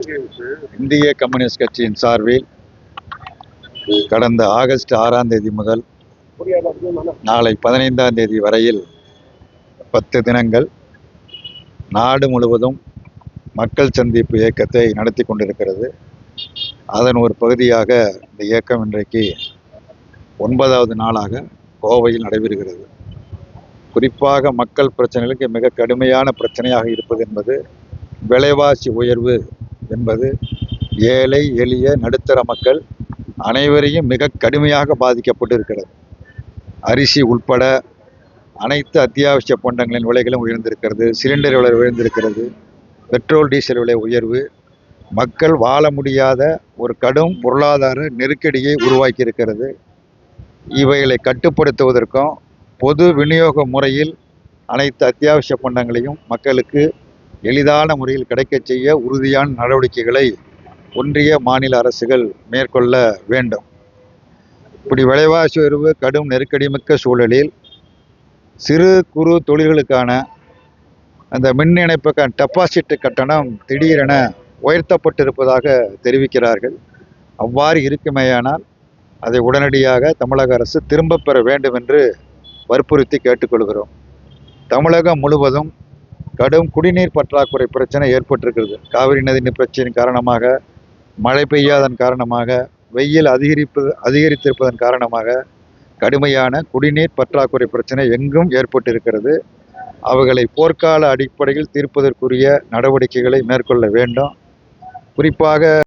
இந்திய கம்யூனிஸ்ட் கட்சியின் சார்பில் கடந்த ஆகஸ்ட் 6ஆம் தேதி முதல் நாளை 15ஆம் தேதி வரையில் 10 தினங்கள் நாடு முழுவதும் மக்கள் சந்திப்பு இயக்கத்தை நடத்தி கொண்டிருக்கிறது. அதன் ஒரு பகுதியாக இந்த இயக்கம் இன்றைக்கு 9வது நாளாக கோவையில் நடைபெறுகிறது. குறிப்பாக மக்கள் பிரச்சனைகளுக்கு மிக கடுமையான பிரச்சனையாக இருப்பது என்பது விலைவாசி உயர்வு என்பது ஏழை எளிய நடுத்தர மக்கள் அனைவரையும் மிக கடுமையாக பாதிக்கப்பட்டு இருக்கிறது. அரிசி உட்பட அனைத்து அத்தியாவசிய பண்டங்களின் விலைகளும் உயர்ந்திருக்கிறது. சிலிண்டர் விலை உயர்ந்திருக்கிறது. பெட்ரோல் டீசல் விலை உயர்வு மக்கள் வாழ முடியாத ஒரு கடும் பொருளாதார நெருக்கடியை உருவாக்கி இருக்கிறது. இவைகளை கட்டுப்படுத்துவதற்கும் பொது விநியோக முறையில் அனைத்து அத்தியாவசிய பண்டங்களையும் மக்களுக்கு எளிதான முறையில் கிடைக்கச் செய்ய உறுதியான நடவடிக்கைகளை ஒன்றிய மாநில அரசுகள் மேற்கொள்ள வேண்டும். இப்படி விலைவாசி உயர்வு கடும் நெருக்கடிமிக்க சூழலில் சிறு குறு தொழில்களுக்கான அந்த மின் இணைப்புக்கான டெபாசிட் கட்டணம் திடீரென உயர்த்தப்பட்டிருப்பதாக தெரிவிக்கிறார்கள். அவ்வாறு இருக்குமேயானால் அதை உடனடியாக தமிழக அரசு திரும்ப பெற வேண்டும் என்று வற்புறுத்தி கேட்டுக்கொள்கிறோம். தமிழகம் முழுவதும் கடும் குடிநீர் பற்றாக்குறை பிரச்சனை ஏற்பட்டிருக்கிறது. காவிரி நதி பிரச்சனையின் காரணமாக, மழை பெய்யாதன் காரணமாக, வெயில் அதிகரித்திருப்பதன் காரணமாக கடுமையான குடிநீர் பற்றாக்குறை பிரச்சனை எங்கும் ஏற்பட்டிருக்கிறது. அவைகளை போர்க்கால அடிப்படையில் தீர்ப்பதற்குரிய நடவடிக்கைகளை மேற்கொள்ள வேண்டும். குறிப்பாக